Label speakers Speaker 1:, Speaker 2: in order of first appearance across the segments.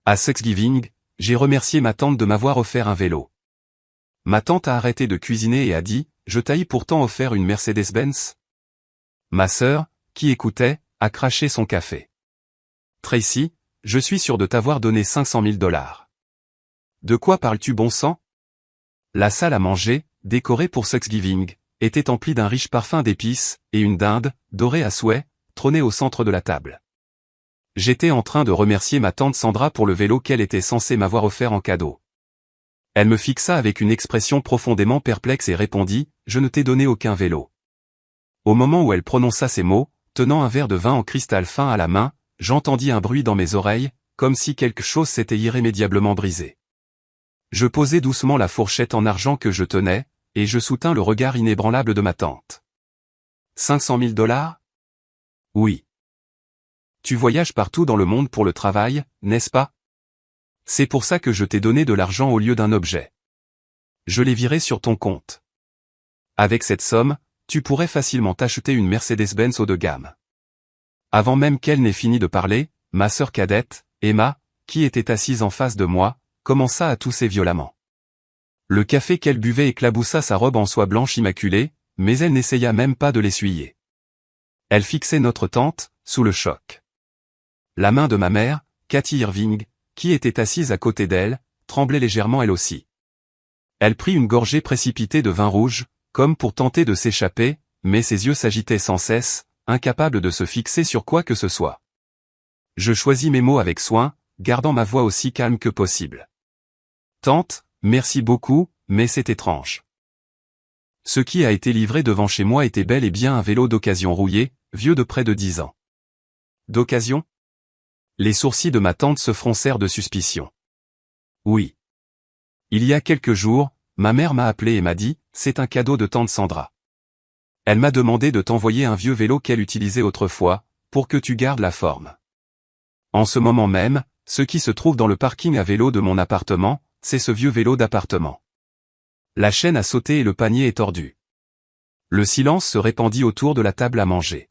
Speaker 1: À Thanksgiving, j'ai remercié ma tante de m'avoir offert un vélo. Ma tante a arrêté de cuisiner et a dit, je t'ai pourtant offert une Mercedes-Benz. Ma sœur, qui écoutait, a craché son café. Tracy, je suis sûr de t'avoir donné 500 000 $. De quoi parles-tu bon sang? La salle à manger, décorée pour Thanksgiving, était emplie d'un riche parfum d'épices, et une dinde, dorée à souhait, trônait au centre de la table. J'étais en train de remercier ma tante Sandra pour le vélo qu'elle était censée m'avoir offert en cadeau. Elle me fixa avec une expression profondément perplexe et répondit, « Je ne t'ai donné aucun vélo. » Au moment où elle prononça ces mots, tenant un verre de vin en cristal fin à la main, j'entendis un bruit dans mes oreilles, comme si quelque chose s'était irrémédiablement brisé. Je posai doucement la fourchette en argent que je tenais, et je soutins le regard inébranlable de ma tante. 500 000 $? Oui. Tu voyages partout dans le monde pour le travail, n'est-ce pas? C'est pour ça que je t'ai donné de l'argent au lieu d'un objet. Je l'ai viré sur ton compte. Avec cette somme, tu pourrais facilement t'acheter une Mercedes-Benz haut de gamme. Avant même qu'elle n'ait fini de parler, ma sœur cadette, Emma, qui était assise en face de moi, commença à tousser violemment. Le café qu'elle buvait éclaboussa sa robe en soie blanche immaculée, mais elle n'essaya même pas de l'essuyer. Elle fixait notre tante, sous le choc. La main de ma mère, Cathy Irving, qui était assise à côté d'elle, tremblait légèrement elle aussi. Elle prit une gorgée précipitée de vin rouge, comme pour tenter de s'échapper, mais ses yeux s'agitaient sans cesse, incapables de se fixer sur quoi que ce soit. Je choisis mes mots avec soin, gardant ma voix aussi calme que possible. Tante, merci beaucoup, mais c'est étrange. Ce qui a été livré devant chez moi était bel et bien un vélo d'occasion rouillé, vieux de près de 10 ans. D'occasion? Les sourcils de ma tante se froncèrent de suspicion. Oui. Il y a quelques jours, ma mère m'a appelé et m'a dit, c'est un cadeau de tante Sandra. Elle m'a demandé de t'envoyer un vieux vélo qu'elle utilisait autrefois, pour que tu gardes la forme. En ce moment même, ce qui se trouve dans le parking à vélo de mon appartement, c'est ce vieux vélo d'appartement. La chaîne a sauté et le panier est tordu. Le silence se répandit autour de la table à manger.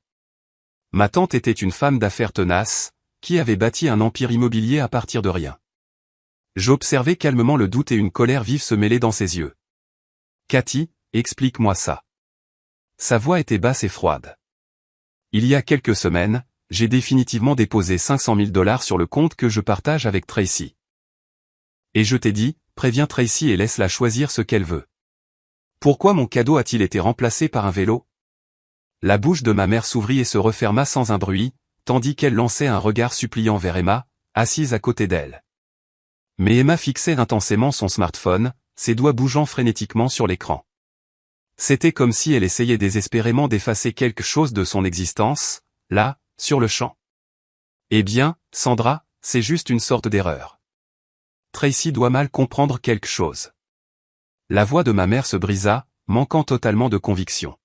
Speaker 1: Ma tante était une femme d'affaires tenace, qui avait bâti un empire immobilier à partir de rien. J'observais calmement le doute et une colère vive se mêler dans ses yeux. Cathy, explique-moi ça. Sa voix était basse et froide. Il y a quelques semaines, j'ai définitivement déposé 500 000 $ sur le compte que je partage avec Tracy. Et je t'ai dit, préviens Tracy et laisse-la choisir ce qu'elle veut. Pourquoi mon cadeau a-t-il été remplacé par un vélo? La bouche de ma mère s'ouvrit et se referma sans un bruit, tandis qu'elle lançait un regard suppliant vers Emma, assise à côté d'elle. Mais Emma fixait intensément son smartphone, ses doigts bougeant frénétiquement sur l'écran. C'était comme si elle essayait désespérément d'effacer quelque chose de son existence, là, sur le champ. Eh bien, Sandra, c'est juste une sorte d'erreur. Tracy doit mal comprendre quelque chose. La voix de ma mère se brisa, manquant totalement de conviction.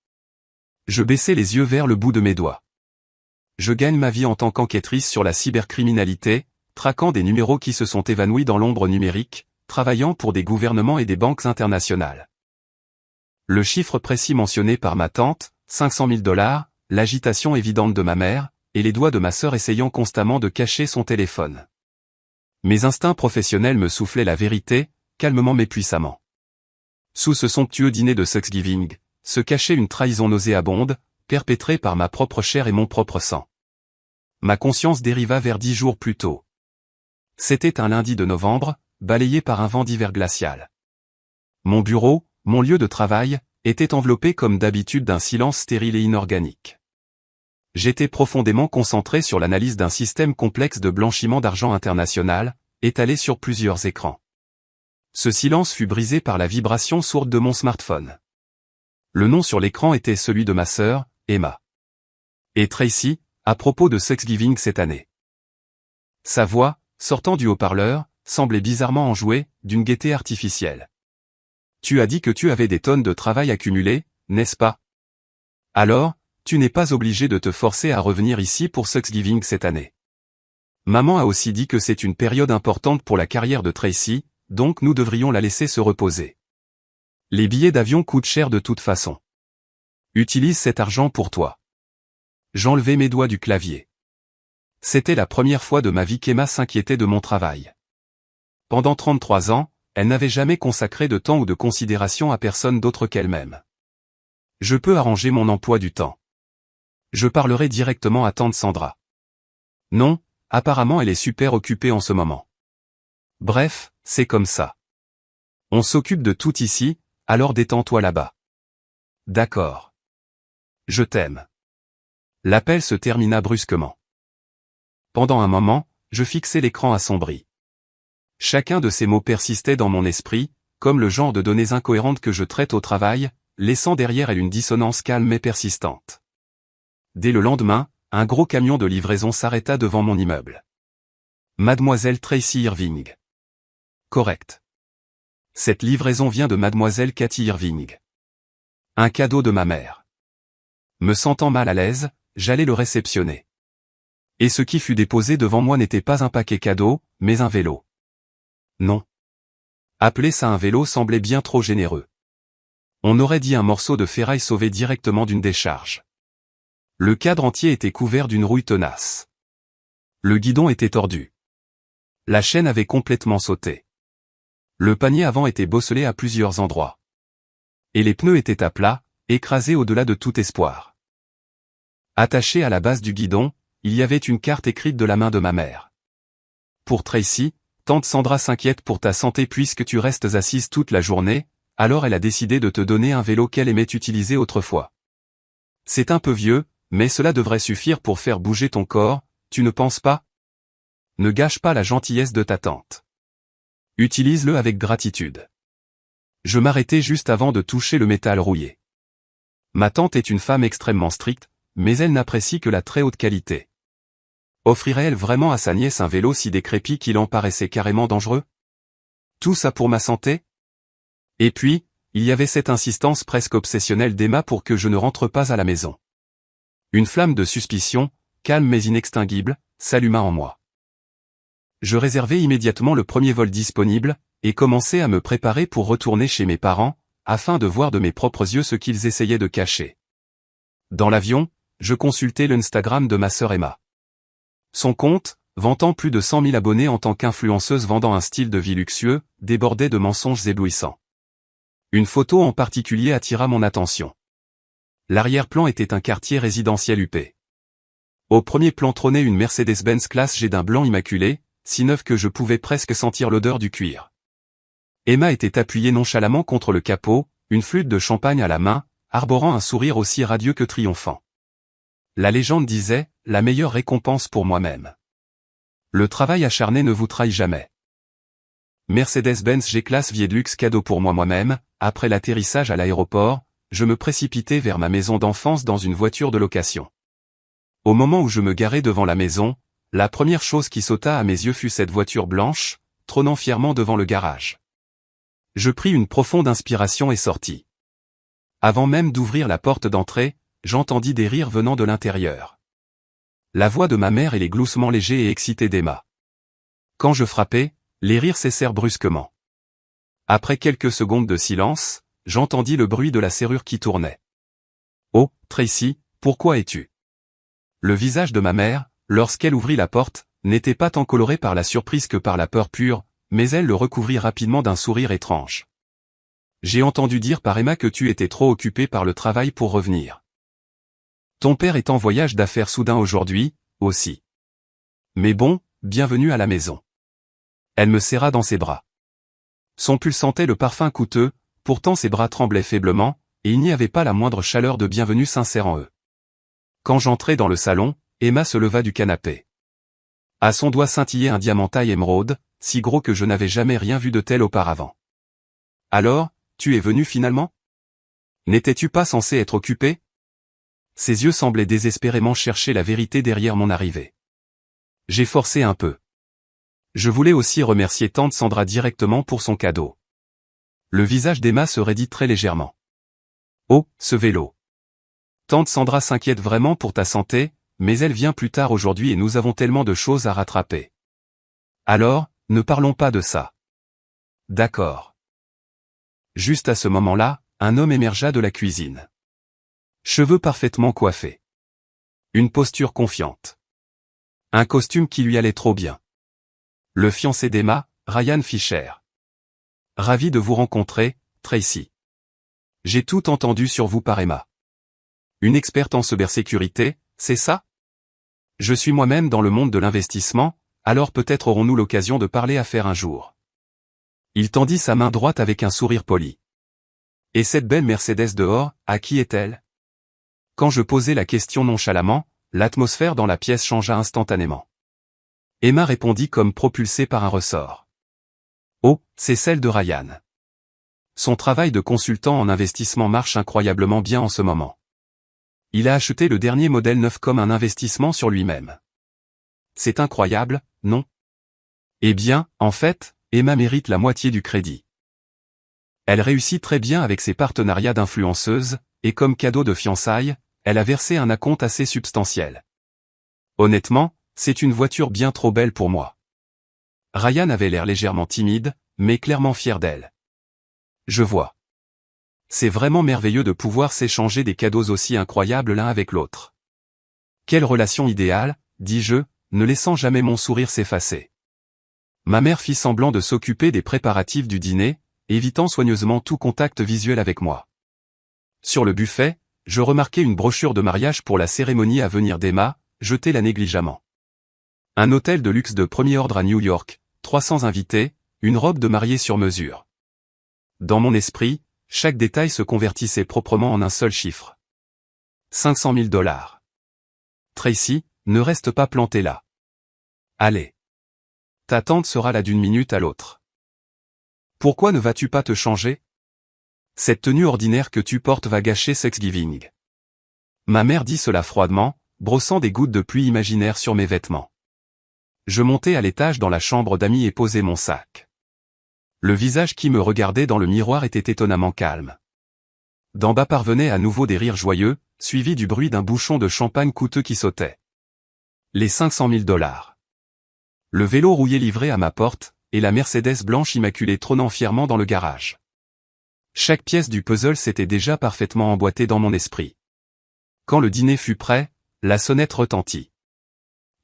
Speaker 1: Je baissai les yeux vers le bout de mes doigts. Je gagne ma vie en tant qu'enquêtrice sur la cybercriminalité, traquant des numéros qui se sont évanouis dans l'ombre numérique, travaillant pour des gouvernements et des banques internationales. Le chiffre précis mentionné par ma tante, 500 000 $, l'agitation évidente de ma mère, et les doigts de ma sœur essayant constamment de cacher son téléphone. Mes instincts professionnels me soufflaient la vérité, calmement mais puissamment. Sous ce somptueux dîner de Thanksgiving, se cachait une trahison nauséabonde, perpétrée par ma propre chair et mon propre sang. Ma conscience dériva vers 10 jours plus tôt. C'était un lundi de novembre, balayé par un vent d'hiver glacial. Mon bureau, mon lieu de travail, était enveloppé comme d'habitude d'un silence stérile et inorganique. J'étais profondément concentré sur l'analyse d'un système complexe de blanchiment d'argent international, étalé sur plusieurs écrans. Ce silence fut brisé par la vibration sourde de mon smartphone. Le nom sur l'écran était celui de ma sœur, Emma. Et Tracy, à propos de Thanksgiving cette année. Sa voix, sortant du haut-parleur, semblait bizarrement enjouée, d'une gaieté artificielle. Tu as dit que tu avais des tonnes de travail accumulées, n'est-ce pas? Alors, tu n'es pas obligé de te forcer à revenir ici pour Thanksgiving cette année. Maman a aussi dit que c'est une période importante pour la carrière de Tracy, donc nous devrions la laisser se reposer. Les billets d'avion coûtent cher de toute façon. Utilise cet argent pour toi. J'enlevai mes doigts du clavier. C'était la première fois de ma vie qu'Emma s'inquiétait de mon travail. pendant 33 ans, elle n'avait jamais consacré de temps ou de considération à personne d'autre qu'elle-même. Je peux arranger mon emploi du temps. Je parlerai directement à tante Sandra. Non, apparemment elle est super occupée en ce moment. Bref, c'est comme ça. On s'occupe de tout ici, alors détends-toi là-bas. D'accord. Je t'aime. L'appel se termina brusquement. Pendant un moment, je fixais l'écran assombri. Chacun de ces mots persistait dans mon esprit, comme le genre de données incohérentes que je traite au travail, laissant derrière elle une dissonance calme mais persistante. Dès le lendemain, un gros camion de livraison s'arrêta devant mon immeuble. Mademoiselle Tracy Irving. Correct. Cette livraison vient de Mademoiselle Cathy Irving. Un cadeau de ma mère. Me sentant mal à l'aise, j'allais le réceptionner. Et ce qui fut déposé devant moi n'était pas un paquet cadeau, mais un vélo. Non. Appeler ça un vélo semblait bien trop généreux. On aurait dit un morceau de ferraille sauvé directement d'une décharge. Le cadre entier était couvert d'une rouille tenace. Le guidon était tordu. La chaîne avait complètement sauté. Le panier avant était bosselé à plusieurs endroits. Et les pneus étaient à plat, écrasés au-delà de tout espoir. Attachée à la base du guidon, il y avait une carte écrite de la main de ma mère. Pour Tracy, tante Sandra s'inquiète pour ta santé puisque tu restes assise toute la journée, alors elle a décidé de te donner un vélo qu'elle aimait utiliser autrefois. C'est un peu vieux, mais cela devrait suffire pour faire bouger ton corps, tu ne penses pas? Ne gâche pas la gentillesse de ta tante. Utilise-le avec gratitude. Je m'arrêtai juste avant de toucher le métal rouillé. Ma tante est une femme extrêmement stricte, mais elle n'apprécie que la très haute qualité. Offrirait-elle vraiment à sa nièce un vélo si décrépit qu'il en paraissait carrément dangereux? Tout ça pour ma santé? Et puis, il y avait cette insistance presque obsessionnelle d'Emma pour que je ne rentre pas à la maison. Une flamme de suspicion, calme mais inextinguible, s'alluma en moi. Je réservai immédiatement le premier vol disponible, et commençai à me préparer pour retourner chez mes parents, afin de voir de mes propres yeux ce qu'ils essayaient de cacher. Dans l'avion, je consultai l'Instagram de ma sœur Emma. Son compte, vantant plus de 100 000 abonnés en tant qu'influenceuse vendant un style de vie luxueux, débordait de mensonges éblouissants. Une photo en particulier attira mon attention. L'arrière-plan était un quartier résidentiel huppé. Au premier plan trônait une Mercedes-Benz classe G d'un blanc immaculé, si neuve que je pouvais presque sentir l'odeur du cuir. Emma était appuyée nonchalamment contre le capot, une flûte de champagne à la main, arborant un sourire aussi radieux que triomphant. La légende disait, la meilleure récompense pour moi-même. Le travail acharné ne vous trahit jamais. Mercedes-Benz G-Classe vie de luxe cadeau pour moi-même, après l'atterrissage à l'aéroport, je me précipitai vers ma maison d'enfance dans une voiture de location. Au moment où je me garai devant la maison, la première chose qui sauta à mes yeux fut cette voiture blanche, trônant fièrement devant le garage. Je pris une profonde inspiration et sortis. Avant même d'ouvrir la porte d'entrée, j'entendis des rires venant de l'intérieur. La voix de ma mère et les gloussements légers et excités d'Emma. Quand je frappai, les rires cessèrent brusquement. Après quelques secondes de silence, j'entendis le bruit de la serrure qui tournait. « Oh, Tracy, pourquoi es-tu » Le visage de ma mère, lorsqu'elle ouvrit la porte, n'était pas tant coloré par la surprise que par la peur pure, mais elle le recouvrit rapidement d'un sourire étrange. « J'ai entendu dire par Emma que tu étais trop occupé par le travail pour revenir. Ton père est en voyage d'affaires soudain aujourd'hui, aussi. Mais bon, bienvenue à la maison. » Elle me serra dans ses bras. Son pull sentait le parfum coûteux, pourtant ses bras tremblaient faiblement, et il n'y avait pas la moindre chaleur de bienvenue sincère en eux. Quand j'entrai dans le salon, Emma se leva du canapé. À son doigt scintillait un diamant taille émeraude, si gros que je n'avais jamais rien vu de tel auparavant. « Alors, tu es venu finalement ? N'étais-tu pas censé être occupé ?» Ses yeux semblaient désespérément chercher la vérité derrière mon arrivée. J'ai forcé un peu. Je voulais aussi remercier tante Sandra directement pour son cadeau. Le visage d'Emma se raidit très légèrement. « Oh, ce vélo. Tante Sandra s'inquiète vraiment pour ta santé, mais elle vient plus tard aujourd'hui et nous avons tellement de choses à rattraper. Alors, ne parlons pas de ça. » D'accord. Juste à ce moment-là, un homme émergea de la cuisine. Cheveux parfaitement coiffés. Une posture confiante. Un costume qui lui allait trop bien. Le fiancé d'Emma, Ryan Fisher. Ravi de vous rencontrer, Tracy. J'ai tout entendu sur vous par Emma. Une experte en cybersécurité, c'est ça? Je suis moi-même dans le monde de l'investissement, alors peut-être aurons-nous l'occasion de parler affaires un jour. Il tendit sa main droite avec un sourire poli. Et cette belle Mercedes dehors, à qui est-elle? Quand je posai la question nonchalamment, l'atmosphère dans la pièce changea instantanément. Emma répondit comme propulsée par un ressort. Oh, c'est celle de Ryan. Son travail de consultant en investissement marche incroyablement bien en ce moment. Il a acheté le dernier modèle neuf comme un investissement sur lui-même. C'est incroyable, non? Eh bien, en fait, Emma mérite la moitié du crédit. Elle réussit très bien avec ses partenariats d'influenceuses, et comme cadeau de fiançailles, elle a versé un acompte assez substantiel. Honnêtement, c'est une voiture bien trop belle pour moi. Ryan avait l'air légèrement timide, mais clairement fier d'elle. Je vois. C'est vraiment merveilleux de pouvoir s'échanger des cadeaux aussi incroyables l'un avec l'autre. Quelle relation idéale, dis-je, ne laissant jamais mon sourire s'effacer. Ma mère fit semblant de s'occuper des préparatifs du dîner, évitant soigneusement tout contact visuel avec moi. Sur le buffet, je remarquai une brochure de mariage pour la cérémonie à venir d'Emma, jetée-la négligemment. Un hôtel de luxe de premier ordre à New York, 300 invités, une robe de mariée sur mesure. Dans mon esprit, chaque détail se convertissait proprement en un seul chiffre. 500 000 $. Tracy, ne reste pas planté là. Allez. Ta tante sera là d'une minute à l'autre. Pourquoi ne vas-tu pas te changer? Cette tenue ordinaire que tu portes va gâcher Thanksgiving. Ma mère dit cela froidement, brossant des gouttes de pluie imaginaires sur mes vêtements. Je montai à l'étage dans la chambre d'amis et posai mon sac. Le visage qui me regardait dans le miroir était étonnamment calme. D'en bas parvenaient à nouveau des rires joyeux, suivis du bruit d'un bouchon de champagne coûteux qui sautait. Les 500 000 $. Le vélo rouillé livré à ma porte, et la Mercedes blanche immaculée trônant fièrement dans le garage. Chaque pièce du puzzle s'était déjà parfaitement emboîtée dans mon esprit. Quand le dîner fut prêt, la sonnette retentit.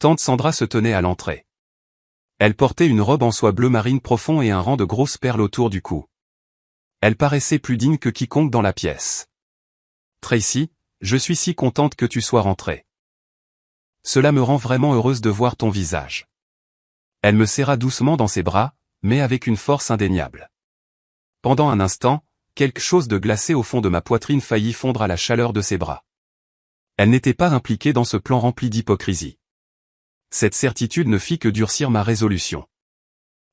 Speaker 1: Tante Sandra se tenait à l'entrée. Elle portait une robe en soie bleu marine profond et un rang de grosses perles autour du cou. Elle paraissait plus digne que quiconque dans la pièce. Tracy, je suis si contente que tu sois rentrée. Cela me rend vraiment heureuse de voir ton visage. Elle me serra doucement dans ses bras, mais avec une force indéniable. Pendant un instant, quelque chose de glacé au fond de ma poitrine faillit fondre à la chaleur de ses bras. Elle n'était pas impliquée dans ce plan rempli d'hypocrisie. Cette certitude ne fit que durcir ma résolution.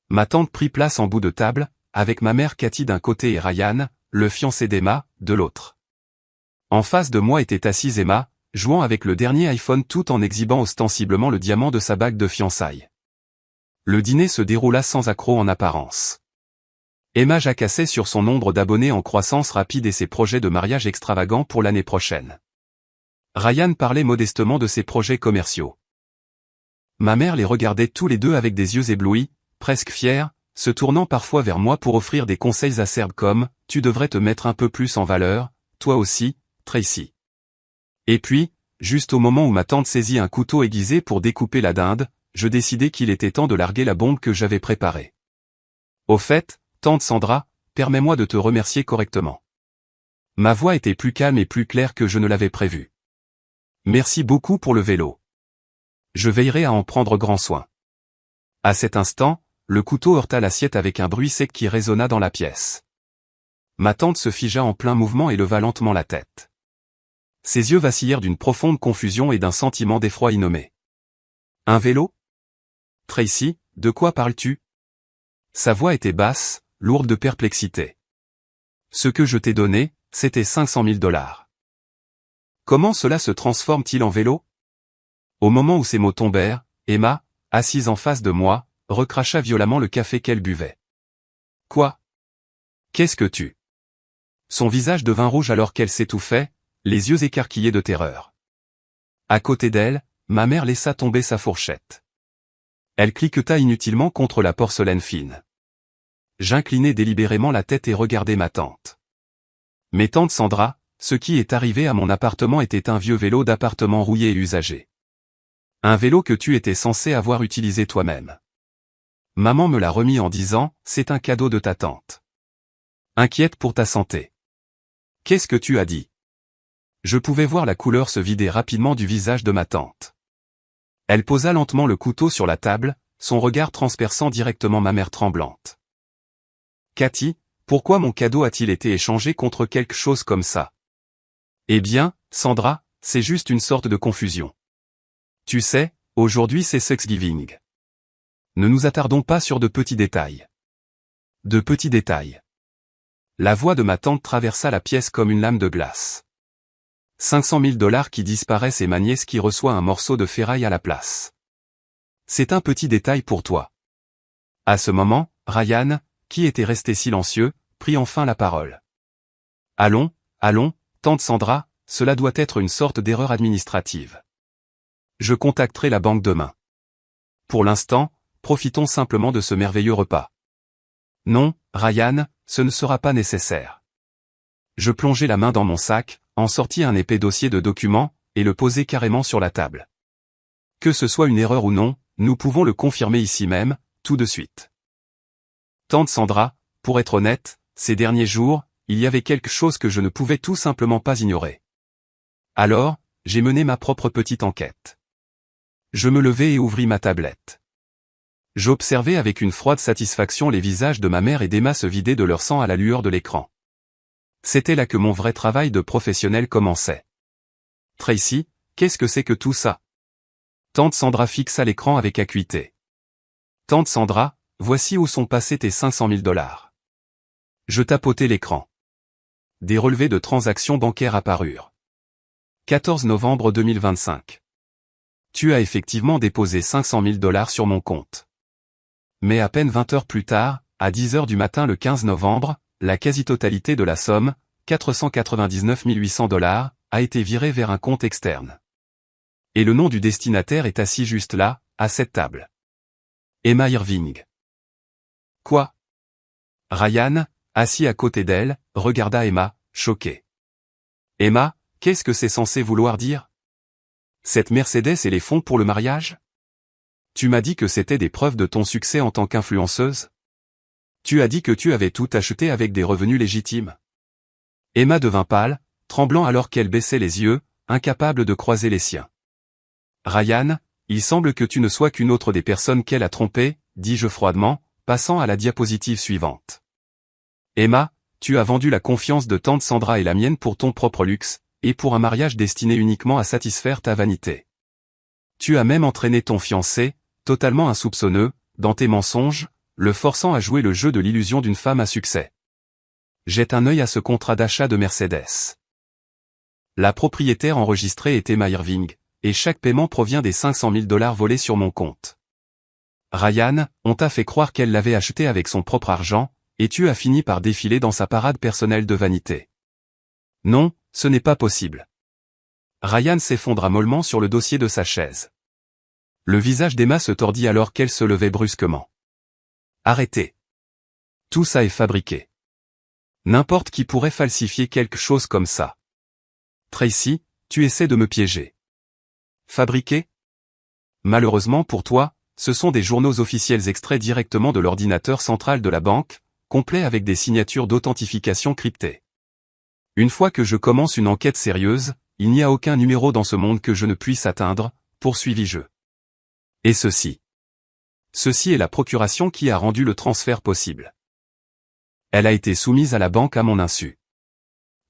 Speaker 1: Ma tante prit place en bout de table, avec ma mère Cathy d'un côté et Ryan, le fiancé d'Emma, de l'autre. En face de moi était assise Emma, jouant avec le dernier iPhone tout en exhibant ostensiblement le diamant de sa bague de fiançailles. Le dîner se déroula sans accroc en apparence. Emma jacassait sur son nombre d'abonnés en croissance rapide et ses projets de mariage extravagants pour l'année prochaine. Ryan parlait modestement de ses projets commerciaux. Ma mère les regardait tous les deux avec des yeux éblouis, presque fiers, se tournant parfois vers moi pour offrir des conseils acerbes comme « Tu devrais te mettre un peu plus en valeur, toi aussi, Tracy ». Et puis, juste au moment où ma tante saisit un couteau aiguisé pour découper la dinde, je décidai qu'il était temps de larguer la bombe que j'avais préparée. Au fait, tante Sandra, permets-moi de te remercier correctement. Ma voix était plus calme et plus claire que je ne l'avais prévu. Merci beaucoup pour le vélo. Je veillerai à en prendre grand soin. À cet instant, le couteau heurta l'assiette avec un bruit sec qui résonna dans la pièce. Ma tante se figea en plein mouvement et leva lentement la tête. Ses yeux vacillèrent d'une profonde confusion et d'un sentiment d'effroi innommé. Un vélo? Tracy, de quoi parles-tu? Sa voix était basse, lourde de perplexité. Ce que je t'ai donné, c'était 500 000 $. Comment cela se transforme-t-il en vélo? Au moment où ces mots tombèrent, Emma, assise en face de moi, recracha violemment le café qu'elle buvait. Quoi? Qu'est-ce que tu? Son visage devint rouge alors qu'elle s'étouffait, les yeux écarquillés de terreur. À côté d'elle, ma mère laissa tomber sa fourchette. Elle cliqueta inutilement contre la porcelaine fine. J'inclinai délibérément la tête et regardai ma tante. Mais tante Sandra, ce qui est arrivé à mon appartement était un vieux vélo d'appartement rouillé et usagé. Un vélo que tu étais censé avoir utilisé toi-même. Maman me l'a remis en disant, c'est un cadeau de ta tante. Inquiète pour ta santé. Qu'est-ce que tu as dit? Je pouvais voir la couleur se vider rapidement du visage de ma tante. Elle posa lentement le couteau sur la table, son regard transperçant directement ma mère tremblante. Cathy, pourquoi mon cadeau a-t-il été échangé contre quelque chose comme ça? Eh bien, Sandra, c'est juste une sorte de confusion. Tu sais, aujourd'hui c'est Thanksgiving. Ne nous attardons pas sur de petits détails. De petits détails. La voix de ma tante traversa la pièce comme une lame de glace. 500 000 $ qui disparaissent et ma nièce qui reçoit un morceau de ferraille à la place. C'est un petit détail pour toi. À ce moment, Ryan, qui était resté silencieux, prit enfin la parole. Allons, tante Sandra, cela doit être une sorte d'erreur administrative. Je contacterai la banque demain. Pour l'instant, profitons simplement de ce merveilleux repas. Non, Ryan, ce ne sera pas nécessaire. Je plongeai la main dans mon sac, en sortis un épais dossier de documents, et le posai carrément sur la table. Que ce soit une erreur ou non, nous pouvons le confirmer ici même, tout de suite. Tante Sandra, pour être honnête, ces derniers jours, il y avait quelque chose que je ne pouvais tout simplement pas ignorer. Alors, j'ai mené ma propre petite enquête. Je me levai et ouvris ma tablette. J'observais avec une froide satisfaction les visages de ma mère et d'Emma se vider de leur sang à la lueur de l'écran. C'était là que mon vrai travail de professionnel commençait. Tracy, qu'est-ce que c'est que tout ça? Tante Sandra fixa l'écran avec acuité. Tante Sandra, voici où sont passés tes 500 000 $. Je tapotai l'écran. Des relevés de transactions bancaires apparurent. 14 novembre 2025. Tu as effectivement déposé 500 000 $ sur mon compte. Mais à peine 20 heures plus tard, à 10 heures du matin le 15 novembre, la quasi-totalité de la somme, 499 800 $, a été virée vers un compte externe. Et le nom du destinataire est assis juste là, à cette table. Emma Irving. Quoi? Ryan, assis à côté d'elle, regarda Emma, choqué. Emma, qu'est-ce que c'est censé vouloir dire? Cette Mercedes et les fonds pour le mariage? Tu m'as dit que c'était des preuves de ton succès en tant qu'influenceuse? Tu as dit que tu avais tout acheté avec des revenus légitimes. Emma devint pâle, tremblant alors qu'elle baissait les yeux, incapable de croiser les siens. Ryan, il semble que tu ne sois qu'une autre des personnes qu'elle a trompées, dis-je froidement, passant à la diapositive suivante. Emma, tu as vendu la confiance de tante Sandra et la mienne pour ton propre luxe, et pour un mariage destiné uniquement à satisfaire ta vanité. Tu as même entraîné ton fiancé, totalement insoupçonneux, dans tes mensonges, le forçant à jouer le jeu de l'illusion d'une femme à succès. Jette un œil à ce contrat d'achat de Mercedes. La propriétaire enregistrée est Emma Irving, et chaque paiement provient des 500 000 $ volés sur mon compte. Ryan, on t'a fait croire qu'elle l'avait acheté avec son propre argent, et tu as fini par défiler dans sa parade personnelle de vanité. Non, ce n'est pas possible. Ryan s'effondra mollement sur le dossier de sa chaise. Le visage d'Emma se tordit alors qu'elle se levait brusquement. Arrêtez. Tout ça est fabriqué. N'importe qui pourrait falsifier quelque chose comme ça. Tracy, tu essaies de me piéger. Fabriqué? Malheureusement pour toi, ce sont des journaux officiels extraits directement de l'ordinateur central de la banque, complets avec des signatures d'authentification cryptées. Une fois que je commence une enquête sérieuse, il n'y a aucun numéro dans ce monde que je ne puisse atteindre, poursuivis-je. Et ceci est la procuration qui a rendu le transfert possible. Elle a été soumise à la banque à mon insu.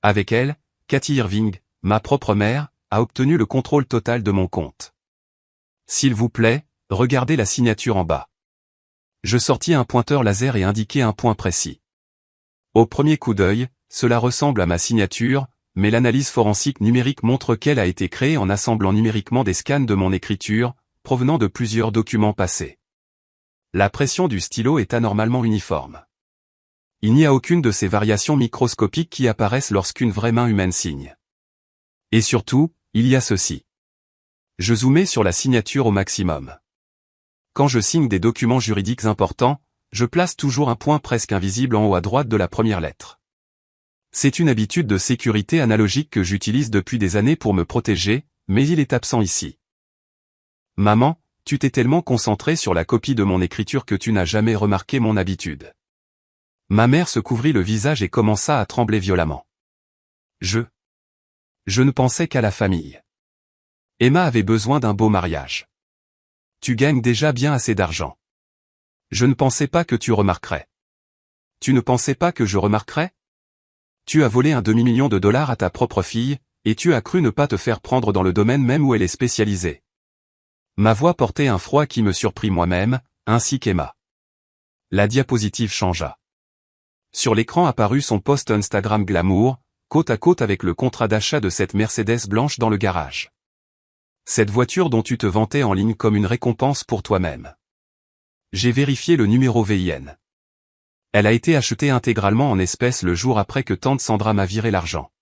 Speaker 1: Avec elle, Cathy Irving, ma propre mère, a obtenu le contrôle total de mon compte. S'il vous plaît, regardez la signature en bas. Je sortis un pointeur laser et indiquai un point précis. Au premier coup d'œil, cela ressemble à ma signature, mais l'analyse forensique numérique montre qu'elle a été créée en assemblant numériquement des scans de mon écriture, provenant de plusieurs documents passés. La pression du stylo est anormalement uniforme. Il n'y a aucune de ces variations microscopiques qui apparaissent lorsqu'une vraie main humaine signe. Et surtout, il y a ceci. Je zoomais sur la signature au maximum. Quand je signe des documents juridiques importants, je place toujours un point presque invisible en haut à droite de la première lettre. C'est une habitude de sécurité analogique que j'utilise depuis des années pour me protéger, mais il est absent ici. Maman, tu t'es tellement concentré sur la copie de mon écriture que tu n'as jamais remarqué mon habitude. Ma mère se couvrit le visage et commença à trembler violemment. Je ne pensais qu'à la famille. Emma avait besoin d'un beau mariage. Tu gagnes déjà bien assez d'argent. Je ne pensais pas que tu remarquerais. Tu ne pensais pas que je remarquerais? Tu as volé un demi-million de dollars à ta propre fille, et tu as cru ne pas te faire prendre dans le domaine même où elle est spécialisée. Ma voix portait un froid qui me surprit moi-même, ainsi qu'Emma. La diapositive changea. Sur l'écran apparut son post Instagram glamour, côte à côte avec le contrat d'achat de cette Mercedes blanche dans le garage. Cette voiture dont tu te vantais en ligne comme une récompense pour toi-même. J'ai vérifié le numéro VIN. Elle a été achetée intégralement en espèces le jour après que tante Sandra m'a viré l'argent.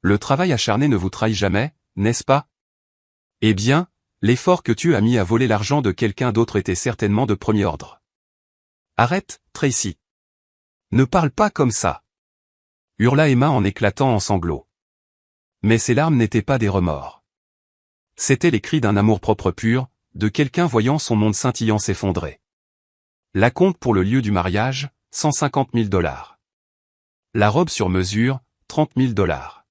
Speaker 1: Le travail acharné ne vous trahit jamais, n'est-ce pas? Eh bien, l'effort que tu as mis à voler l'argent de quelqu'un d'autre était certainement de premier ordre. Arrête, Tracy. Ne parle pas comme ça. Hurla Emma en éclatant en sanglots. Mais ces larmes n'étaient pas des remords. C'étaient les cris d'un amour-propre pur, de quelqu'un voyant son monde scintillant s'effondrer. La compte pour le lieu du mariage, 150 000 $. La robe sur mesure, 30 000 $.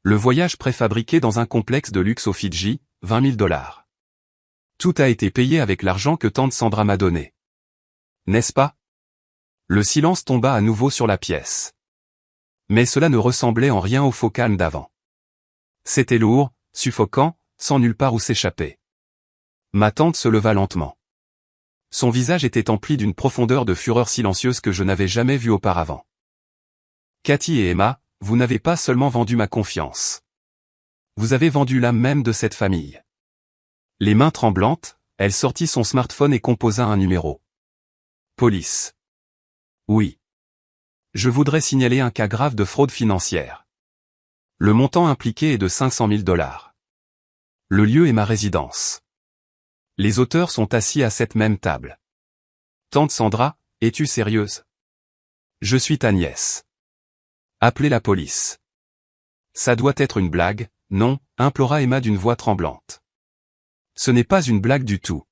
Speaker 1: Le voyage préfabriqué dans un complexe de luxe aux Fidji, 20 000 $. Tout a été payé avec l'argent que tante Sandra m'a donné. N'est-ce pas? Le silence tomba à nouveau sur la pièce. Mais cela ne ressemblait en rien au faux calme d'avant. C'était lourd, suffocant, sans nulle part où s'échapper. Ma tante se leva lentement. Son visage était empli d'une profondeur de fureur silencieuse que je n'avais jamais vue auparavant. Cathy et Emma, vous n'avez pas seulement vendu ma confiance. Vous avez vendu l'âme même de cette famille. Les mains tremblantes, elle sortit son smartphone et composa un numéro. Police. Oui. Je voudrais signaler un cas grave de fraude financière. Le montant impliqué est de 500 000 $. Le lieu est ma résidence. Les auteurs sont assis à cette même table. Tante Sandra, es-tu sérieuse? Je suis ta nièce. Appelez la police. Ça doit être une blague, non, implora Emma d'une voix tremblante. Ce n'est pas une blague du tout.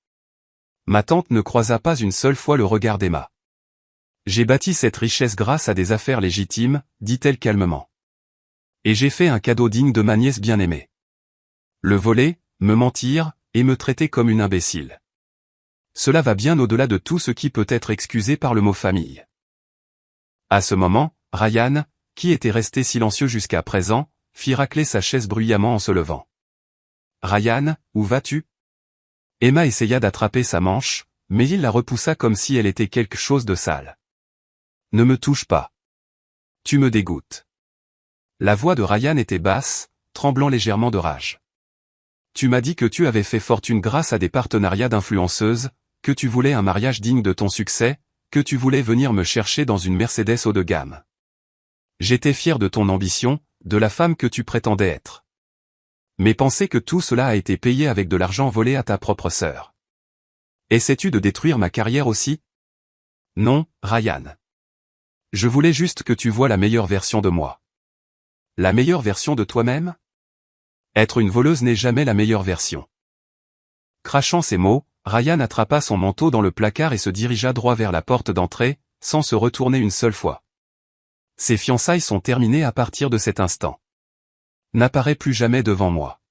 Speaker 1: Ma tante ne croisa pas une seule fois le regard d'Emma. J'ai bâti cette richesse grâce à des affaires légitimes, dit-elle calmement. Et j'ai fait un cadeau digne de ma nièce bien-aimée. Le voler, me mentir, et me traiter comme une imbécile. Cela va bien au-delà de tout ce qui peut être excusé par le mot famille. À ce moment, Ryan, qui était resté silencieux jusqu'à présent, fit racler sa chaise bruyamment en se levant. Ryan, où vas-tu? Emma essaya d'attraper sa manche, mais il la repoussa comme si elle était quelque chose de sale. Ne me touche pas. Tu me dégoûtes. La voix de Ryan était basse, tremblant légèrement de rage. Tu m'as dit que tu avais fait fortune grâce à des partenariats d'influenceuses, que tu voulais un mariage digne de ton succès, que tu voulais venir me chercher dans une Mercedes haut de gamme. J'étais fier de ton ambition, de la femme que tu prétendais être. Mais penser que tout cela a été payé avec de l'argent volé à ta propre sœur. Essaies-tu de détruire ma carrière aussi? Non, Ryan. Je voulais juste que tu vois la meilleure version de moi. La meilleure version de toi-même? Être une voleuse n'est jamais la meilleure version. Crachant ces mots, Ryan attrapa son manteau dans le placard et se dirigea droit vers la porte d'entrée, sans se retourner une seule fois. Ses fiançailles sont terminées à partir de cet instant. N'apparaît plus jamais devant moi.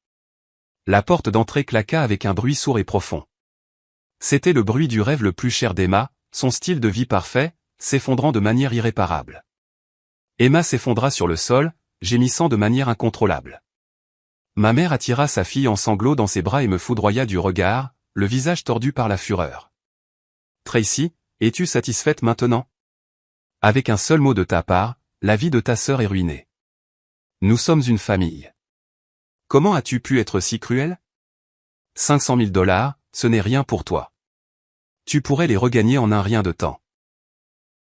Speaker 1: La porte d'entrée claqua avec un bruit sourd et profond. C'était le bruit du rêve le plus cher d'Emma, son style de vie parfait, s'effondrant de manière irréparable. Emma s'effondra sur le sol, gémissant de manière incontrôlable. Ma mère attira sa fille en sanglots dans ses bras et me foudroya du regard, le visage tordu par la fureur. Tracy, es-tu satisfaite maintenant? Avec un seul mot de ta part, la vie de ta sœur est ruinée. Nous sommes une famille. Comment as-tu pu être si cruel? 500 000 $, ce n'est rien pour toi. Tu pourrais les regagner en un rien de temps.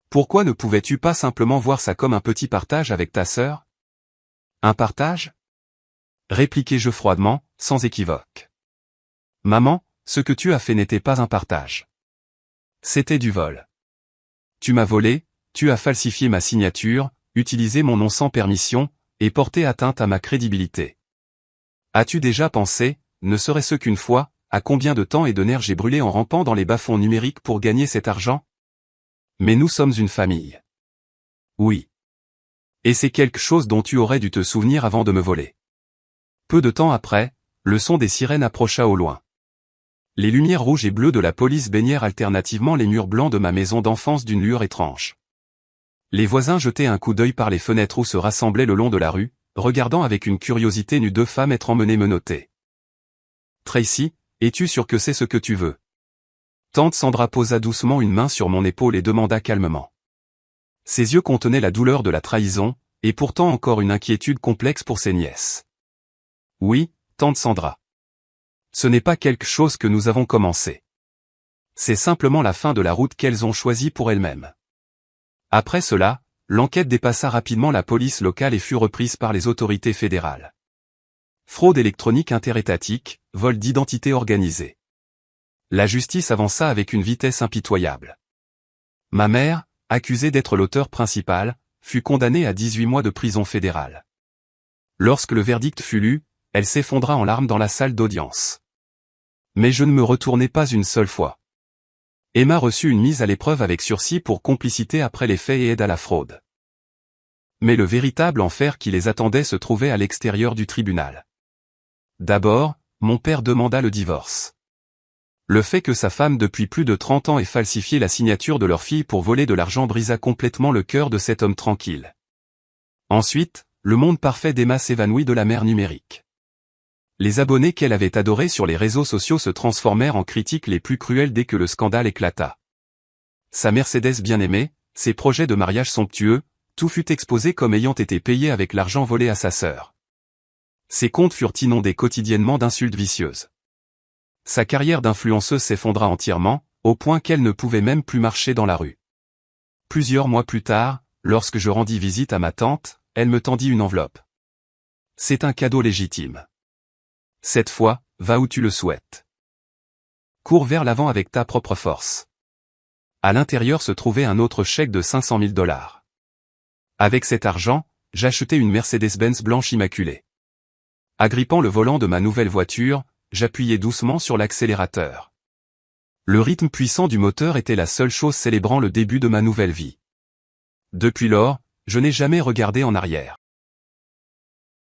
Speaker 1: Pourquoi ne pouvais-tu pas simplement voir ça comme un petit partage avec ta sœur? Un partage? Répliquai-je froidement, sans équivoque. Maman, ce que tu as fait n'était pas un partage. C'était du vol. Tu m'as volé, tu as falsifié ma signature, utilisé mon nom sans permission, et porté atteinte à ma crédibilité. As-tu déjà pensé, ne serait-ce qu'une fois, à combien de temps et de nerfs j'ai brûlé en rampant dans les bas-fonds numériques pour gagner cet argent? Mais nous sommes une famille. Oui. Et c'est quelque chose dont tu aurais dû te souvenir avant de me voler. Peu de temps après, le son des sirènes approcha au loin. Les lumières rouges et bleues de la police baignèrent alternativement les murs blancs de ma maison d'enfance d'une lueur étrange. Les voisins jetaient un coup d'œil par les fenêtres où se rassemblaient le long de la rue, regardant avec une curiosité nue deux femmes être emmenées menottées. « Tracy, es-tu sûr que c'est ce que tu veux ?» Tante Sandra posa doucement une main sur mon épaule et demanda calmement. Ses yeux contenaient la douleur de la trahison, et pourtant encore une inquiétude complexe pour ses nièces. « Oui, tante Sandra. Ce n'est pas quelque chose que nous avons commencé. C'est simplement la fin de la route qu'elles ont choisie pour elles-mêmes. » Après cela, l'enquête dépassa rapidement la police locale et fut reprise par les autorités fédérales. Fraude électronique interétatique, vol d'identité organisé. La justice avança avec une vitesse impitoyable. Ma mère, accusée d'être l'auteur principal, fut condamnée à 18 mois de prison fédérale. Lorsque le verdict fut lu, elle s'effondra en larmes dans la salle d'audience. Mais je ne me retournai pas une seule fois. Emma reçut une mise à l'épreuve avec sursis pour complicité après les faits et aide à la fraude. Mais le véritable enfer qui les attendait se trouvait à l'extérieur du tribunal. D'abord, mon père demanda le divorce. Le fait que sa femme depuis plus de 30 ans ait falsifié la signature de leur fille pour voler de l'argent brisa complètement le cœur de cet homme tranquille. Ensuite, le monde parfait d'Emma s'évanouit de la mer numérique. Les abonnés qu'elle avait adorés sur les réseaux sociaux se transformèrent en critiques les plus cruelles dès que le scandale éclata. Sa Mercedes bien-aimée, ses projets de mariage somptueux, tout fut exposé comme ayant été payé avec l'argent volé à sa sœur. Ses comptes furent inondés quotidiennement d'insultes vicieuses. Sa carrière d'influenceuse s'effondra entièrement, au point qu'elle ne pouvait même plus marcher dans la rue. Plusieurs mois plus tard, lorsque je rendis visite à ma tante, elle me tendit une enveloppe. C'est un cadeau légitime. Cette fois, va où tu le souhaites. Cours vers l'avant avec ta propre force. À l'intérieur se trouvait un autre chèque de 500 000 $. Avec cet argent, j'achetai une Mercedes-Benz blanche immaculée. Agrippant le volant de ma nouvelle voiture, j'appuyai doucement sur l'accélérateur. Le rythme puissant du moteur était la seule chose célébrant le début de ma nouvelle vie. Depuis lors, je n'ai jamais regardé en arrière.